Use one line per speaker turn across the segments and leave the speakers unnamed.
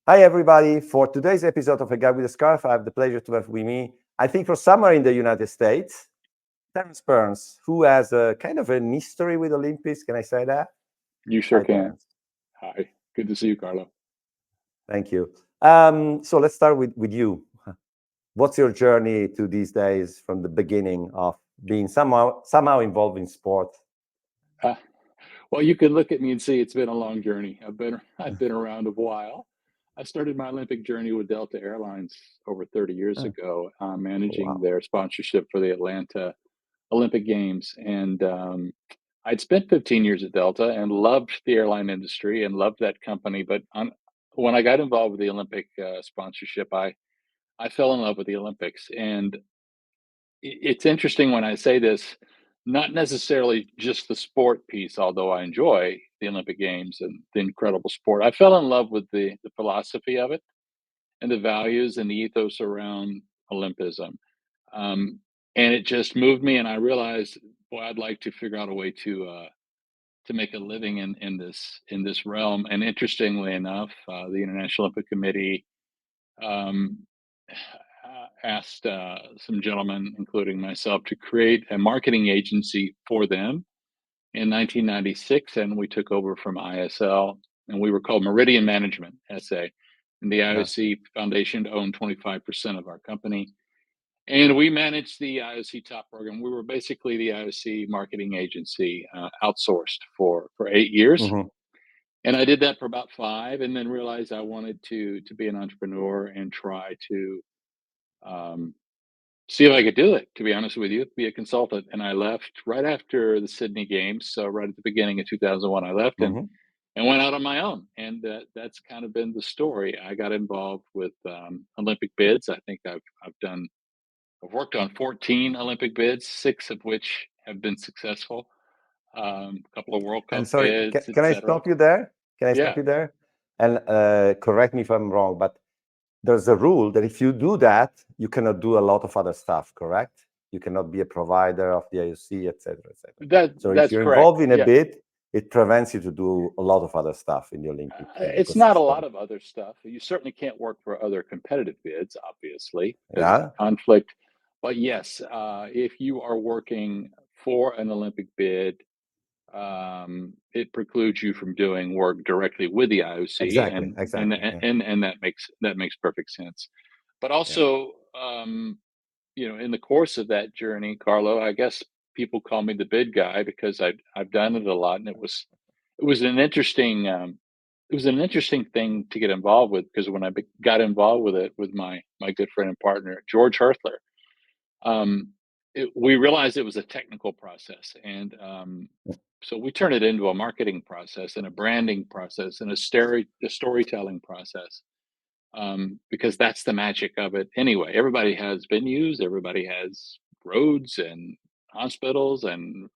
Hi, everybody. For today's episode of A Guy with a Scarf, I have the pleasure to have with me, I think for somewhere in the United States, Terrence Burns, who has a kind of an history with Olympics. Can I say that?
You sure
Hi,
can.
Terrence.
Hi. Good to see you, Carlo.
Thank you. So let's start with you. What's your journey to these days from the beginning of being somehow involved in sport?
Uh, well, you can look at me and see it's been a long journey. I've been around a while. I started my Olympic journey with Delta Airlines over 30 years
Oh,
ago, managing
wow.
their sponsorship for the Atlanta Olympic Games. And I'd spent 15 years at Delta and loved the airline industry and loved that company. But when I got involved with the Olympic sponsorship, I fell in love with the Olympics. And it's interesting when I say this, not necessarily just the sport piece, although I enjoy the Olympic Games and the incredible sport. I fell in love with the philosophy of it and the values and the ethos around Olympism. Um, and it just moved me, and I realized, boy, I'd like to figure out a way to make a living in this realm. And interestingly enough, the International Olympic Committee um, asked some gentlemen, including myself, to create a marketing agency for them in 1996, and we took over from ISL, and we were called Meridian Management SA. And the
Yeah.
IOC Foundation owned 25% of our company. And we managed the IOC top program. We were basically the IOC marketing agency outsourced for 8 years.
Hmm.
And I did that for about five, and then realized I wanted to be an entrepreneur and try to um, see if I could do it, to be honest with you, be a consultant. And I left right after the Sydney Games. So right at the beginning of 2001, I left
Hmm.
and went out on my own. And that's kind of been the story. I got involved with Olympic bids. I think I've worked on 14 Olympic bids, six of which have been successful. A couple of World
And
Cup
sorry,
bids,
can I
etc.
stop you there? Can I stop
Yeah,
you there? And correct me if I'm wrong, but there's a rule that if you do that, you cannot do a lot of other stuff, correct? You cannot be a provider of the IOC, et cetera, et cetera. So if
that's
you're
correct.
involved in a
Yeah.
bid, it prevents you to do a lot of other stuff in the Olympic
It's not a lot
ecosystem.
of other stuff. You certainly can't work for other competitive bids, obviously, because of
Yeah,
conflict. But yes, if you are working for an Olympic bid, it precludes you from doing work directly with the IOC,
exactly,
and
exactly. Yeah,
and and that makes perfect sense. But
yeah.
also, in the course of that journey, Carlo, I guess people call me the bid guy because I've done it a lot, and it was an interesting it was an interesting thing to get involved with because when I got involved with it with my good friend and partner George Herthler, um, we realized it was a technical process, and so we turned it into a marketing process and a branding process and a storytelling process, because that's the magic of it. Anyway, everybody has venues, everybody has roads and hospitals and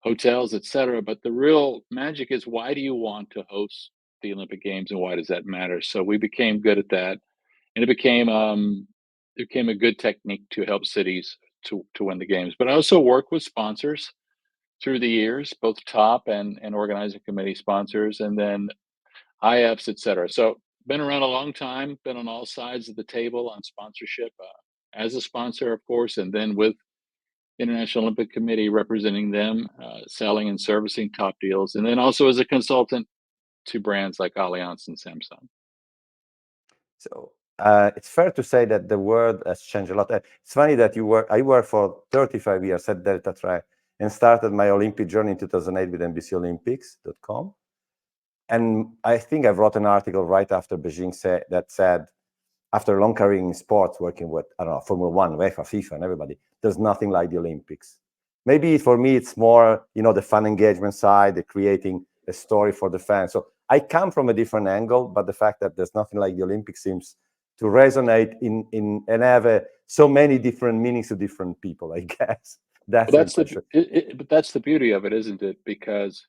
hotels, etc. But the real magic is, why do you want to host the Olympic Games and why does that matter? So we became good at that, and it became a good technique to help cities to win the games. But I also work with sponsors through the years, both top and organizing committee sponsors, and then IFs, etc. So been around a long time, been on all sides of the table on sponsorship, as a sponsor, of course, and then with International Olympic Committee representing them, selling and servicing top deals, and then also as a consultant to brands like Allianz and Samsung.
So it's fair to say that the world has changed a lot. It's funny that I worked for 35 years at Delta Tri and started my Olympic journey in 2008 with NBCOlympics.com. And I think I wrote an article right after Beijing that said, after a long career in sports, working with, I don't know, Formula One, UEFA, FIFA, and everybody, there's nothing like the Olympics. Maybe for me, it's more, the fun engagement side, the creating a story for the fans. So I come from a different angle, but the fact that there's nothing like the Olympics seems to resonate in and have so many different meanings to different people, I guess. That's
Well,
the
that's the
impression.
but that's the beauty of it, isn't it? Because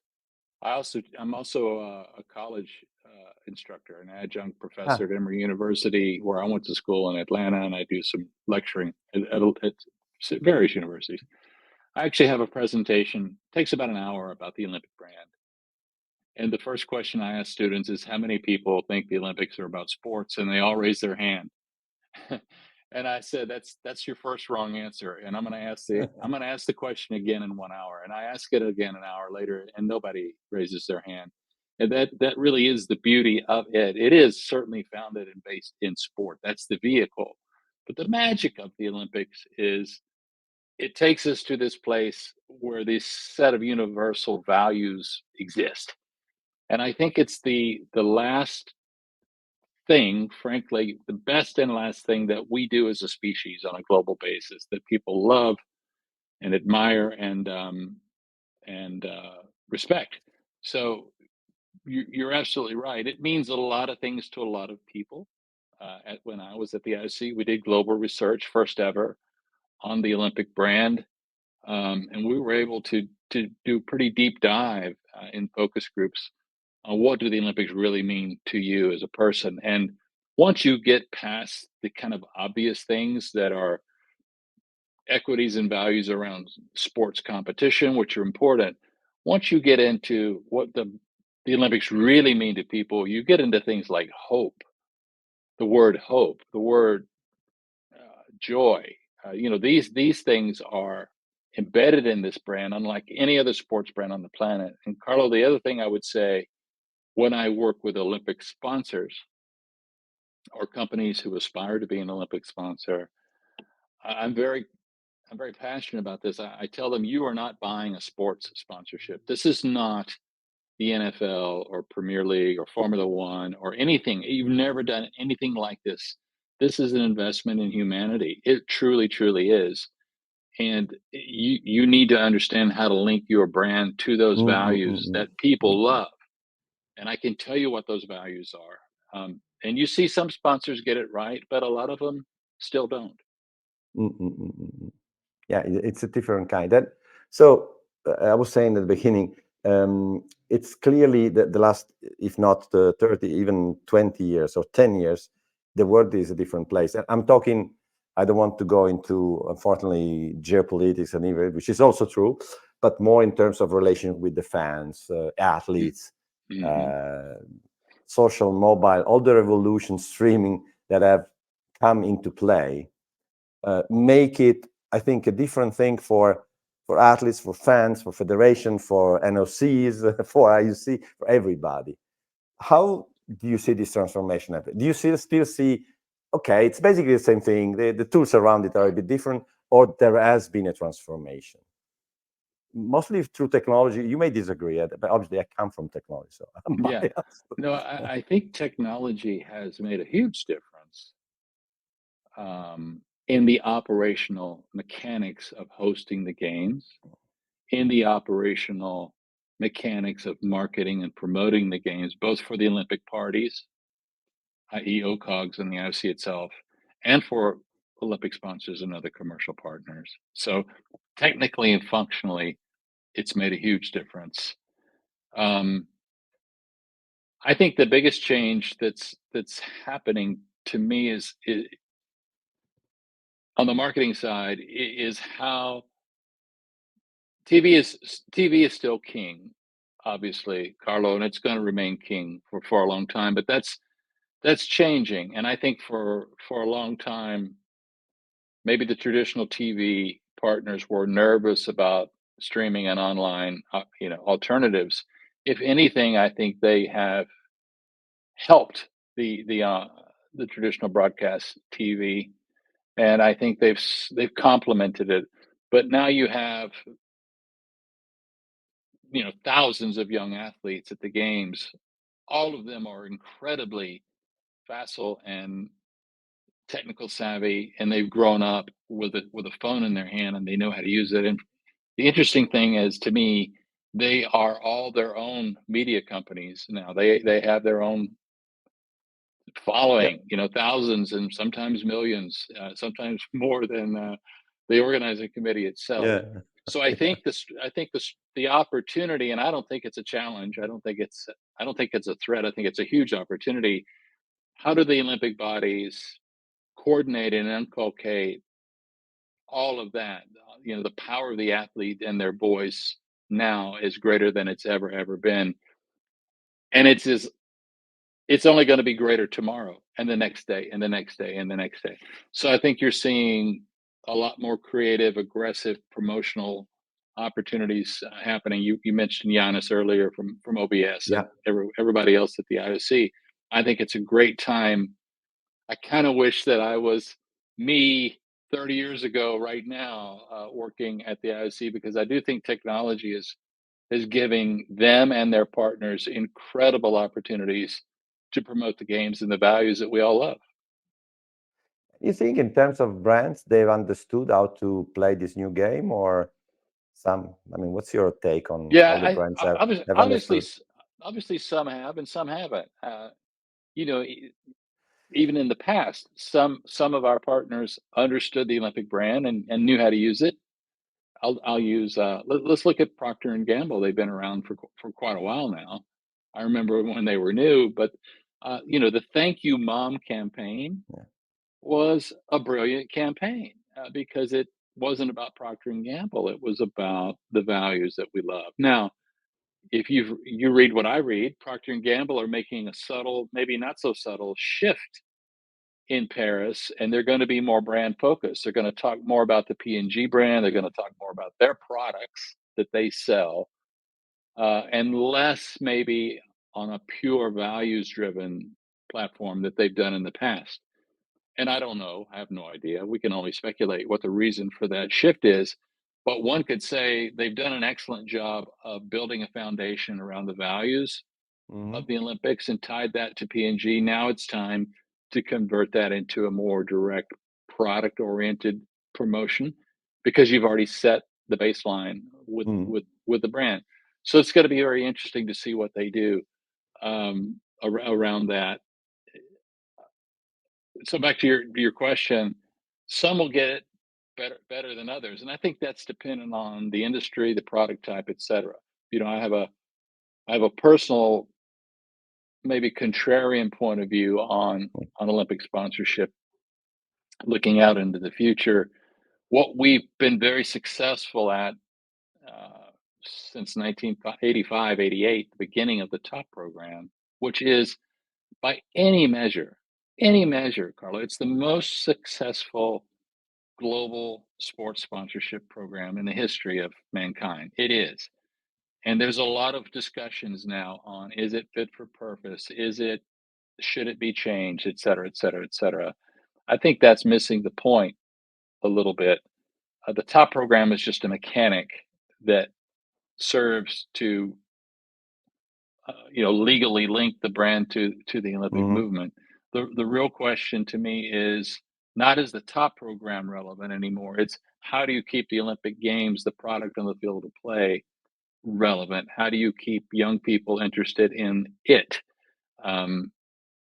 I'm also a college instructor, an adjunct professor
Ah,
at Emory University, where I went to school in Atlanta, and I do some lecturing at various universities. I actually have a presentation, takes about an hour, about the Olympic brand. And the first question I ask students is, how many people think the Olympics are about sports? And they all raise their hand. And I said, that's your first wrong answer. And I'm gonna ask the question again in 1 hour. And I ask it again an hour later, and nobody raises their hand. And that really is the beauty of it. It is certainly founded and based in sport. That's the vehicle. But the magic of the Olympics is it takes us to this place where this set of universal values exist. And I think it's the last thing, frankly, the best and last thing that we do as a species on a global basis that people love and admire and respect. So you're absolutely right. It means a lot of things to a lot of people. When I was at the IOC, we did global research, first ever, on the Olympic brand, and we were able to do pretty deep dive in focus groups on what do the Olympics really mean to you as a person. And once you get past the kind of obvious things that are equities and values around sports competition, which are important, once you get into what the Olympics really mean to people, you get into things like hope, the word joy. These things are embedded in this brand, unlike any other sports brand on the planet. And Carlo, the other thing I would say when I work with Olympic sponsors or companies who aspire to be an Olympic sponsor, I'm very passionate about this. I tell them you are not buying a sports sponsorship. This is not the NFL or Premier League or Formula One or anything. You've never done anything like this. This is an investment in humanity. It truly, truly is. And you need to understand how to link your brand to those
Mm, mm, mm,
values
mm,
that people
mm,
love. And I can tell you what those values are. And you see some sponsors get it right, but a lot of them still don't.
mm, mm, mm, mm, mm. Yeah, it's a different kind. So I was saying at the beginning, it's clearly the last, if not the 30, even 20 years or 10 years, the world is a different place. And I'm talking, I don't want to go into, unfortunately, geopolitics and even, which is also true, but more in terms of relation with the fans, athletes,
Mm-hmm.
uh, social, mobile, all the revolutions, streaming that have come into play make it, I think, a different thing for athletes, for fans, for federation, for NOCs, for IUC, for everybody. How do you see this transformation happen? Do you still see, okay, it's basically the same thing, the tools around it are a bit different, or there has been a transformation? Mostly through technology. You may disagree, but obviously I come from technology, so I'm
Yeah.
biased.
No, I think technology has made a huge difference in the operational mechanics of hosting the games, in the operational mechanics of marketing and promoting the games, both for the Olympic parties, i.e., OCOGs and the IOC itself, and for Olympic sponsors and other commercial partners. So, technically and functionally, it's made a huge difference. Um, I think the biggest change that's happening to me is on the marketing side is how TV is still king, obviously, Carlo, and it's going to remain king for a long time. But that's changing, and I think for a long time, maybe the traditional TV partners were nervous about streaming and online, alternatives. If anything, I think they have helped the traditional broadcast TV, and I think they've complemented it. But now you have thousands of young athletes at the games. All of them are incredibly facile and technical savvy, and they've grown up with a phone in their hand, and they know how to use it. And the interesting thing is, to me, they are all their own media companies now. They have their own
Yeah,
following, thousands and sometimes millions, sometimes more than the organizing committee itself.
yeah,
So I
yeah.
think the opportunity, and I don't think it's a challenge. I don't think it's a threat. I think it's a huge opportunity. How do the Olympic bodies coordinate and inculcate all of that? The power of the athlete and their voice now is greater than it's ever been. and it's only going to be greater tomorrow and the next day and the next day and the next day. So I think you're seeing a lot more creative, aggressive promotional opportunities happening. You mentioned Giannis earlier from OBS and
Yeah.
everybody else at the IOC. I think it's a great time. I kind of wish that I was me 30 years ago right now working at the IOC, because I do think technology is giving them and their partners incredible opportunities to promote the games and the values that we all love.
You think in terms of brands, they've understood how to play this new game, or some? I mean, what's your take on
Yeah,
how the brands have
obviously,
understood?
obviously, some have and some haven't. You know, even in the past, some of our partners understood the Olympic brand and knew how to use it. I'll use let's look at Procter and Gamble. They've been around for quite a while now. I remember when they were new, but the Thank You Mom campaign
Yeah.
was a brilliant campaign because it wasn't about Procter and Gamble. It was about the values that we love. Now, if you read what I read, Procter and Gamble are making a subtle, maybe not so subtle shift in Paris, and they're going to be more brand focused. They're going to talk more about the P&G brand. They're going to talk more about their products that they sell, and less maybe on a pure values driven platform that they've done in the past. And I don't know, I have no idea. We can only speculate what the reason for that shift is. But one could say they've done an excellent job of building a foundation around the values
Hmm.
of the Olympics and tied that to P&G. Now it's time to convert that into a more direct product oriented promotion, because you've already set the baseline
Hmm.
with the brand. So it's going to be very interesting to see what they do around that. So back to your question, some will get it better than others, and I think that's dependent on the industry, the product type, et cetera. I have a personal, maybe contrarian point of view on Olympic sponsorship, looking out into the future. What we've been very successful at since 1985, 88, the beginning of the top program, which is by any measure, Carlo, it's the most successful global sports sponsorship program in the history of mankind. It is. And there's a lot of discussions now on, is it fit for purpose? Should it be changed, et cetera, et cetera, et cetera. I think that's missing the point a little bit. The top program is just a mechanic that serves to, legally link the brand to the Olympic
Hmm.
movement. The real question to me is not, is the top program relevant anymore? It's, how do you keep the Olympic Games, the product on the field of play, relevant? How do you keep young people interested in it? Um,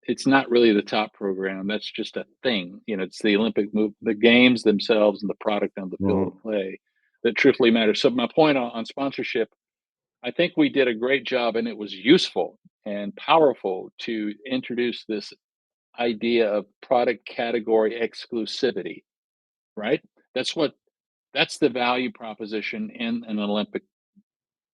it's not really the top program. That's just a thing. It's the Olympic move, the games themselves, and the product on the field of
Hmm.
play that truthfully matters. So my point on sponsorship, I think we did a great job, and it was useful and powerful to introduce this idea of product category exclusivity, right? That's what that's the value proposition in an Olympic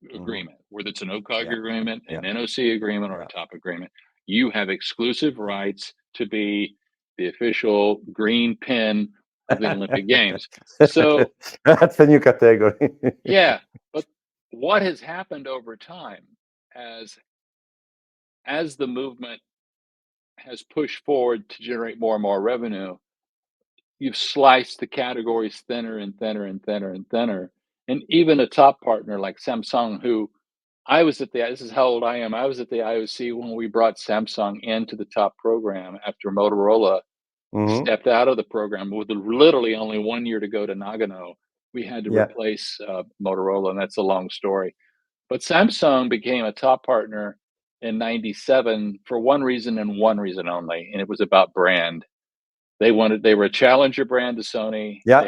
Hmm.
agreement, whether it's an OCOG
Yeah.
agreement,
Yeah.
an NOC agreement, or a
Yeah.
top agreement. You have exclusive rights to be the official green pin of the Olympic Games. So,
That's a new category.
yeah, but what has happened over time as the movement has pushed forward to generate more and more revenue, you've sliced the categories thinner and thinner and thinner and thinner. And even a top partner like Samsung, who this is how old I am. I was at the IOC when we brought Samsung into the top program after Motorola
Hmm.
stepped out of the program with literally only 1 year to go to Nagano. We had to
Yeah.
replace Motorola, and that's a long story. But Samsung became a top partner in '97 for one reason and one reason only, and it was about brand. They were a challenger brand to Sony.
Yeah. Yeah.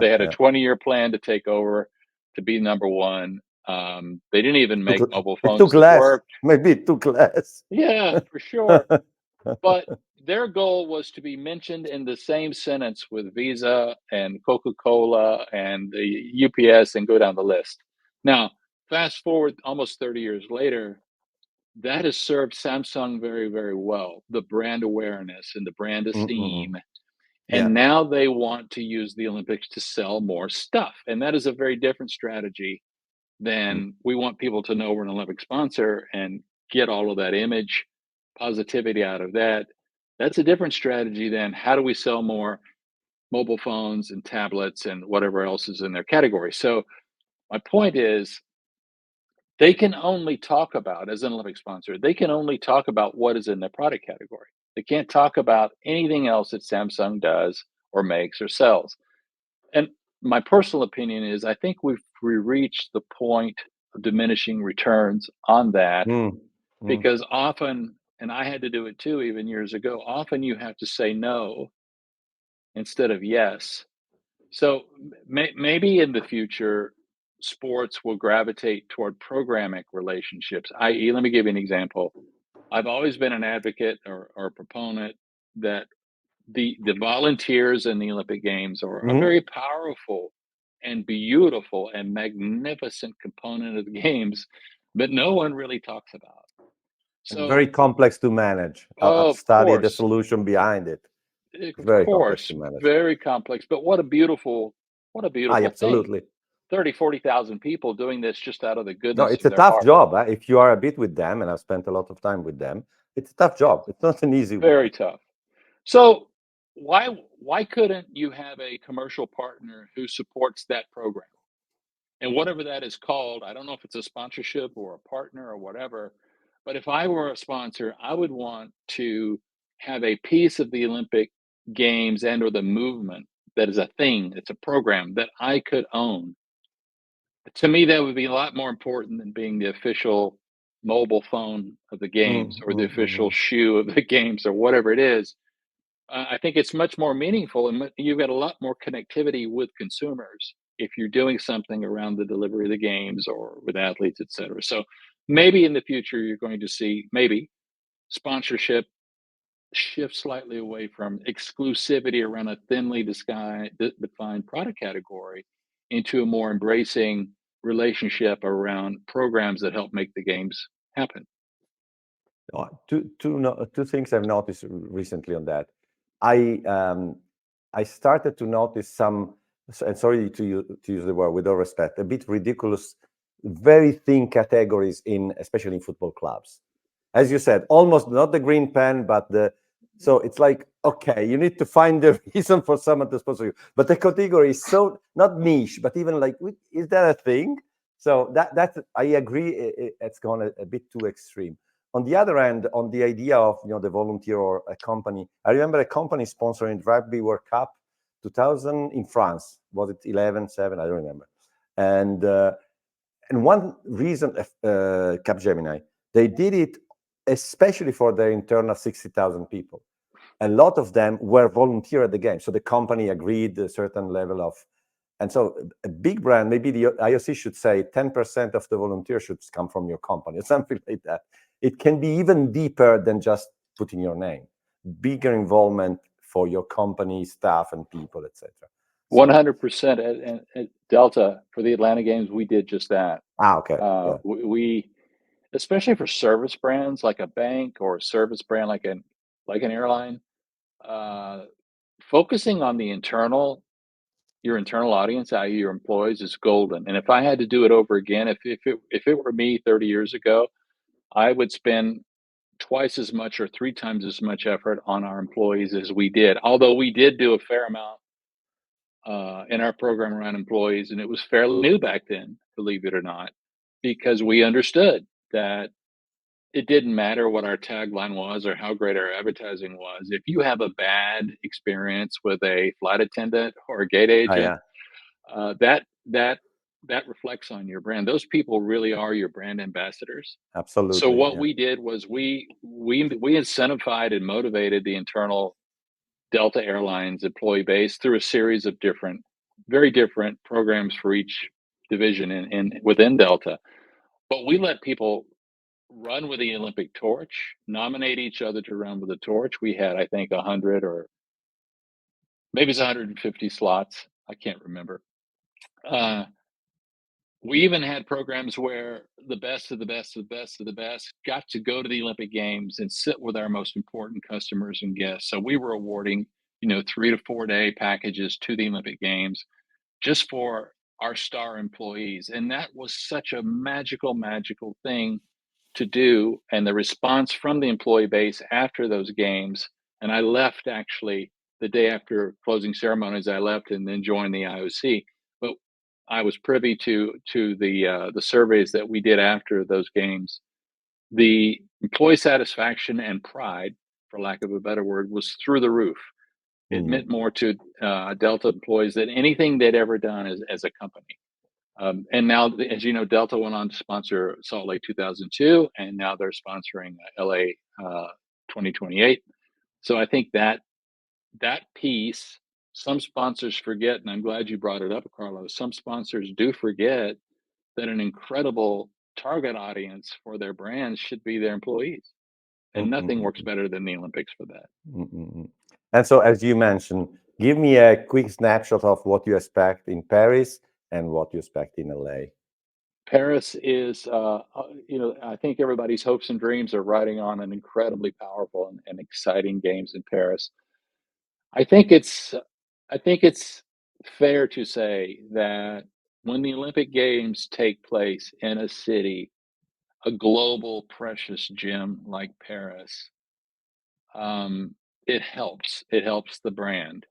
They had a
Yeah.
20-year plan to take over, to be number one. They didn't even
Took,
make mobile
it
phones
took
that
less.
worked.
Maybe it took less.
Yeah, for sure. But their goal was to be mentioned in the same sentence with Visa and Coca-Cola and the UPS, and go down the list. Now, fast forward almost 30 years later, that has served Samsung very, very well, the brand awareness and the brand
Mm-mm.
esteem.
Yeah.
And now they want to use the Olympics to sell more stuff. And that is a very different strategy
Mm.
than we want people to know we're an Olympic sponsor and get all of that image positivity out of that. That's a different strategy than how do we sell more mobile phones and tablets and whatever else is in their category. So my point is they can only talk about, as an Olympic sponsor, they can only talk about what is in their product category. They can't talk about anything else that Samsung does or makes or sells. And my personal opinion is I think we reached the point of diminishing returns on that
Mm. Mm.
because often, and I had to do it too even years ago, often you have to say no instead of yes. So maybe in the future, sports will gravitate toward programmatic relationships, i.e., let me give you an example. I've always been an advocate or a proponent that the volunteers in the Olympic Games are a
Mhm.
very powerful and beautiful and magnificent component of the games, but no one really talks about.
And
So,
very complex to manage. I've
oh,
studied the solution behind it. It's
of
very complex to
course,
manage.
very complex, but what a
Ah,
beautiful thing.
absolutely.
30, 40,000 people doing this just out of the
No,
goodness
it's
of
a
their
tough
heart.
job. If you are a bit with them, and I've spent a lot of time with them, it's a tough
Yes,
job. It's not an easy one.
very tough. So why couldn't you have a commercial partner who supports that program? And whatever that is called, I don't know if it's a sponsorship or a partner or whatever, but if I were a sponsor, I would want to have a piece of the Olympic Games and or the movement that is a thing, it's a program that I could own. To me, that would be a lot more important than being the official mobile phone of the games
Mm,
or the
mm,
official
mhm.
shoe of the games or whatever it is. I think it's much more meaningful and you've got a lot more connectivity with consumers if you're doing something around the delivery of the games or with athletes, et cetera. So maybe in the future, you're going to see maybe sponsorship shift slightly away from exclusivity around a thinly defined product category into a more embracing relationship around programs that help make the games happen.
Two things I've noticed recently on that. I um, I started to notice some, and sorry to use the word with all respect, a bit ridiculous, very thin categories in, especially in football clubs. As you said, almost not the green pen, but the, so it's like, okay, you need to find the reason for someone to sponsor you. But the category is so not niche, but even like, is that a thing? So that I agree, it's gone a bit too extreme. On the other hand, on the idea of the volunteer or a company, I remember a company sponsoring Rugby World Cup 2000 in France. Was it 11-7? I don't remember. And one reason, Capgemini, they did it especially for their internal 60,000 people. A lot of them were volunteer at the game, so the company agreed a certain level of, and so a big brand, maybe the IOC should say 10% of the volunteers should come from your company or something like that. It can be even deeper than just putting your name, bigger involvement for your company, staff, and people, etc. So,
100% at Delta for the Atlanta games, we did just that.
okay, yeah,
We especially for service brands like a bank or a service brand like an airline, uh, focusing on the your internal audience, i.e., your employees, is golden. And if I had to do it over again, if it were me 30 years ago, I would spend twice as much or three times as much effort on our employees as we did. Although we did do a fair amount in our program around employees, and it was fairly new back then, believe it or not, because we understood that it didn't matter what our tagline was or how great our advertising was. If you have a bad experience with a flight attendant or a gate agent,
yeah,
uh, that that that reflects on your brand. Those people really are your brand ambassadors. So
absolutely,
what
yeah.
we did was we incentivized and motivated the internal Delta Airlines employee base through a series of very different programs for each division in within Delta. But we let people run with the Olympic torch, nominate each other to run with the torch. We had, I think, 100 or maybe it's 150 slots. I can't remember. Uh, We even had programs where the best of the best of the best of the best got to go to the Olympic Games and sit with our most important customers and guests. So we were awarding, 3 to 4 day packages to the Olympic Games just for our star employees. And that was such a magical, magical thing to do. And the response from the employee base after those games, and I left actually the day after closing ceremonies, I left and then joined the IOC. But I was privy to the surveys that we did after those games. The employee satisfaction and pride, for lack of a better word, was through the roof. It
Mm,
meant more to Delta employees than anything they'd ever done as a company. And now, as you know, Delta went on to sponsor Salt Lake 2002, and now they're sponsoring LA 2028. So I think that piece, some sponsors forget, and I'm glad you brought it up, Carlos. Some sponsors do forget that an incredible target audience for their brands should be their employees,
mm,
and
mm,
nothing works
mm,
better than the Olympics for that.
mm, mm, mm. And so, as you mentioned, give me a quick snapshot of what you expect in Paris and what you expect in LA.
Paris is, I think everybody's hopes and dreams are riding on an incredibly powerful and exciting games in Paris. I think it's, I think it's fair to say that when the Olympic Games take place in a city, a global precious gem like Paris, um, it helps. It helps the brand.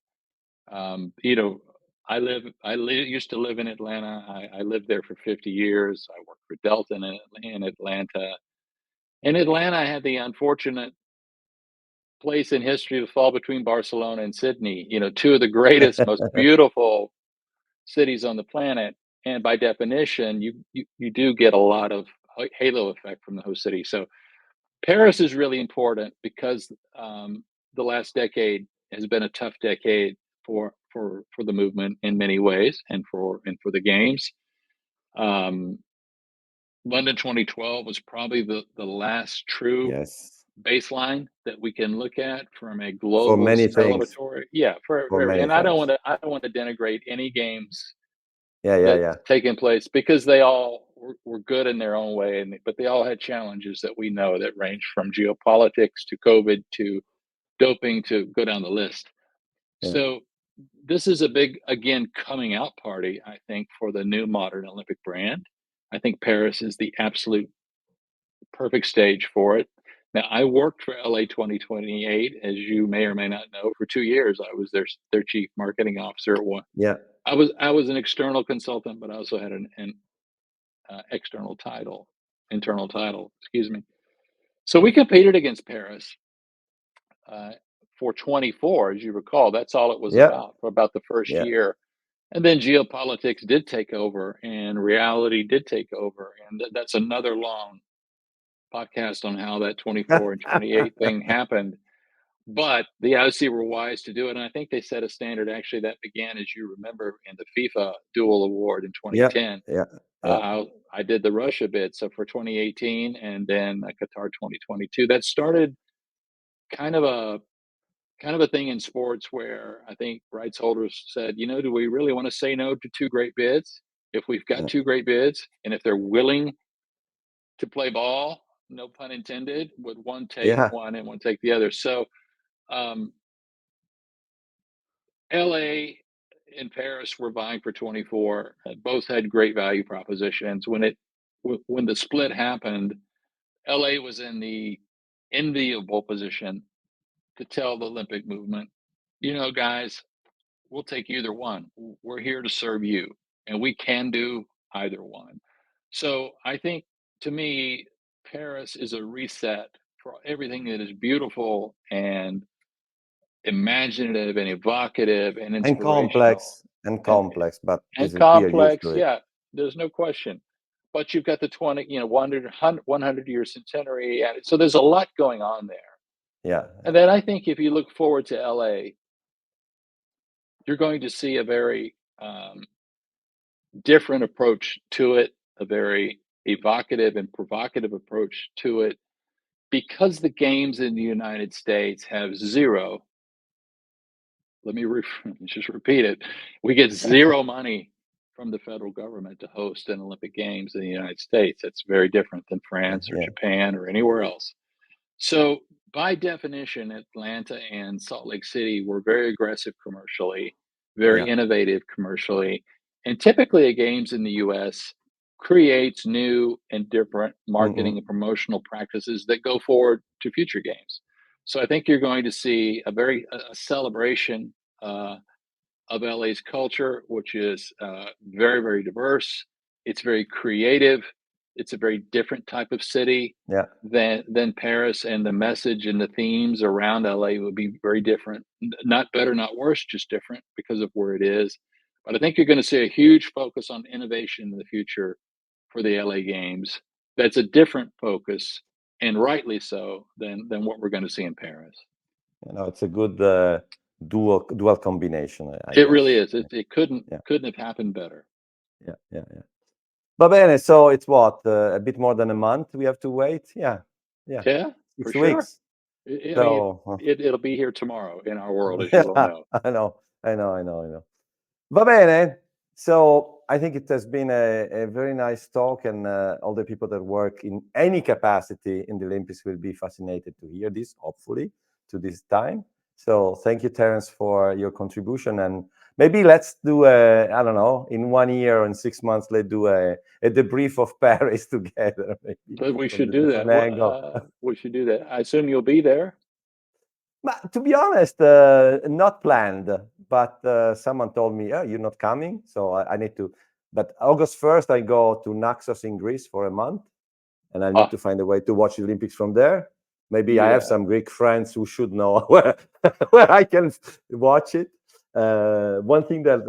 Um, you know, used to live in Atlanta. I lived there for 50 years. I worked for Delta in Atlanta. In Atlanta, I had the unfortunate place in history to fall between Barcelona and Sydney, two of the greatest, most beautiful cities on the planet. And by definition, you do get a lot of halo effect from the host city. So Paris is really important because the last decade has been a tough decade for the movement in many ways, and for the games. Um, London 2012 was probably the last true
Yes,
baseline that we can look at from a
for
global
many things,
celebratory. Yeah,
for many
and
things.
I don't want to denigrate any games
Yeah, yeah,
that's
yeah,
taken place because they all were good in their own way, but they all had challenges that we know that range from geopolitics to COVID to doping to go down the list.
yeah,
So this is a big, again, coming out party, I think, for the new modern Olympic brand. I think Paris is the absolute perfect stage for it. Now, I worked for LA 2028, as you may or may not know, for 2 years. I was their chief marketing officer at one.
yeah,
I was an external consultant, but I also had an external title, internal title, excuse me. So we competed against Paris uh, for 24, as you recall. That's all it was
yeah,
about for about the first
yeah,
year. And then geopolitics did take over and reality did take over. And that's another long podcast on how that 24 and 28 thing happened. But the IOC were wise to do it. And I think they set a standard actually that began, as you remember, in the FIFA Dual Award in
yeah,
2010.
yeah, yeah,
I did the Russia bid, so for 2018 and then Qatar 2022. That started kind of a kind of a thing in sports where I think rights holders said, do we really want to say no to two great bids? If we've got
yeah,
two great bids, and if they're willing to play ball, no pun intended, would one take
yeah,
one and one take the other? So um, LA and Paris were vying for 24. Both had great value propositions. When the split happened, LA was in the enviable position to tell the Olympic movement, guys, we'll take either one. We're here to serve you, and we can do either one. So I think, to me, Paris is a reset for everything that is beautiful and imaginative and evocative and inspirational and
but
and
we are used
complex.
to it.
Yeah, there's no question. But you've got the 100 year centenary, and so there's a lot going on there.
Yeah,
And then I think if you look forward to LA, you're going to see a very different approach to it, a very evocative and provocative approach to it, because the games in the United States have zero. Let me just repeat it. We get zero money from the federal government to host an Olympic Games in the United States. That's very different than
Yeah,
France or
yeah.
Japan or anywhere else. So, by definition, Atlanta and Salt Lake City were very aggressive commercially, very
Yeah.
innovative commercially, and typically a games in the US creates new and different
Mm-mm.
marketing and promotional practices that go forward to future games. So I think you're going to see a celebration of LA's culture, which is very, very diverse. It's very creative. It's a very different type of city
Yeah.
than Paris, and the message and the themes around LA would be very different. Not better, not worse, just different because of where it is. But I think you're going to see a huge focus on innovation in the future for the LA Games. That's a different focus, and rightly so, than what we're going to see in Paris.
It's a good dual combination, I
It really
guess.
is. It couldn't
Yeah,
couldn't have happened better.
yeah, yeah, yeah. Va bene, so it's what, a bit more than a month we have to wait? Yeah, yeah,
Yeah, for
six
sure.
weeks.
I mean,
So,
it'll be here tomorrow in our world, as you well
yeah,
know.
I know, I know, I know, I know. Va bene. So I think it has been a very nice talk, and all the people that work in any capacity in the Olympics will be fascinated to hear this, hopefully, to this time. So thank you, Terrence, for your contribution. And maybe let's do I don't know, in 1 year or in 6 months, let's do a debrief of Paris together, maybe
But we
from
should
a
do
different
that.
angle.
We should do that. I assume you'll be there.
But to be honest, not planned. But someone told me, "Oh, you're not coming," so I need to. But August 1st, I go to Naxos in Greece for a month, and I need
Ah,
to find a way to watch the Olympics from there. Maybe I have
yeah.
some Greek friends who should know where I can watch it. One thing that,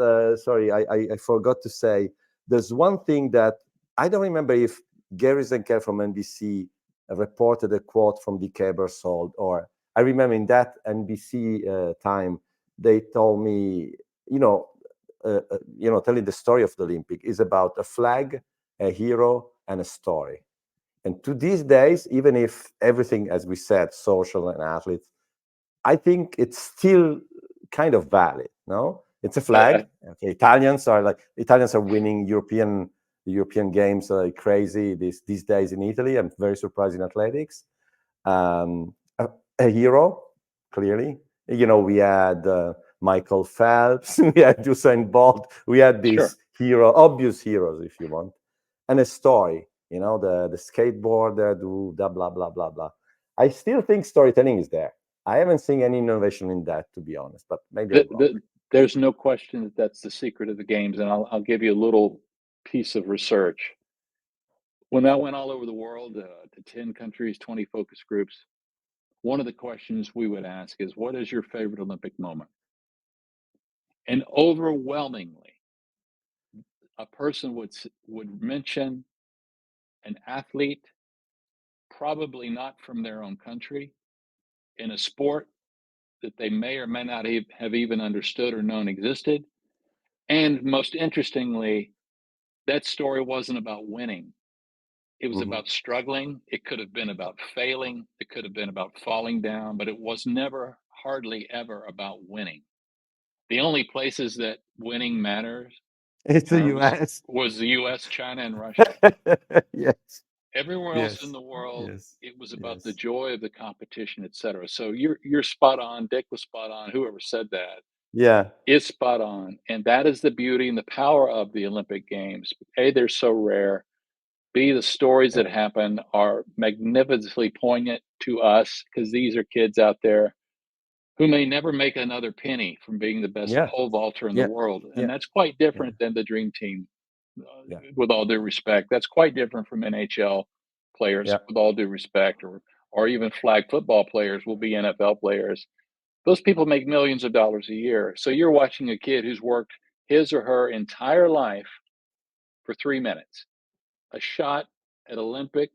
sorry, I forgot to say. There's one thing that I don't remember if Gary Zenker from NBC reported a quote from Dick Ebersol, or I remember in that NBC time they told me, you know, telling the story of the Olympic is about a flag, a hero, and a story. And to these days, even if everything, as we said, social and athletes, I think it's still kind of valid. No, it's a
I
flag. Okay, Italians are winning European games like crazy these days in Italy. I'm very surprised in athletics. Um, a, a hero, clearly. We had Michael Phelps, we had Usain Bolt, we had
sure.
these obvious heroes, if you want, and a story. The skateboarder, do blah blah blah blah blah. I still think storytelling is there. I haven't seen any innovation in that, to be honest, but maybe
The,
I'm wrong.
the, there's no question that that's the secret of the games, and I'll give you a little piece of research. When I went all over the world to 10 countries, 20 focus groups, one of the questions we would ask is, "What is your favorite Olympic moment?" And overwhelmingly, a person would mention an athlete, probably not from their own country, in a sport that they may or may not have even understood or known existed. And most interestingly, that story wasn't about winning. It was
Hmm.
about struggling. It could have been about failing. It could have been about falling down, but it was never, hardly ever about winning. The only places that winning matters
It's the
was
US.
was the US, China, and Russia.
Yes,
Everywhere else in
yes,
the world,
yes,
it was about the
yes.
joy of the competition, etc. So you're spot on. Dick was spot on. Whoever said that
Yeah,
is spot on, and that is the beauty and the power of the Olympic Games. A, they're so rare. B, the stories
yeah,
that happen are magnificently poignant to us because these are kids out there who may never make another penny from being the best
yeah,
pole vaulter in the
yeah,
world, and
yeah,
that's quite
yeah,
different than the dream team.
yeah,
With all due respect, that's quite different from NHL players.
yeah.
With all due respect, or even flag football players will be NFL players. Those people make millions of dollars a year. So you're watching a kid who's worked his or her entire life for 3 minutes, a shot at Olympic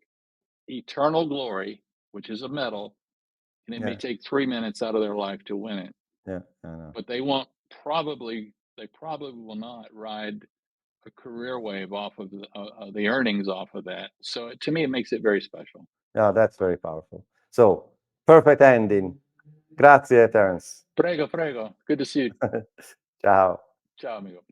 eternal glory, which is a medal, and it may
Yeah,
take 3 minutes out of their life to win it.
yeah, I know.
But they probably will not ride a career wave off of the earnings off of that. So to me, it makes it very special.
Yeah, that's very powerful. So, perfect ending. Grazie, Terence.
Prego, prego. Good to see you.
Ciao.
Ciao, amigo.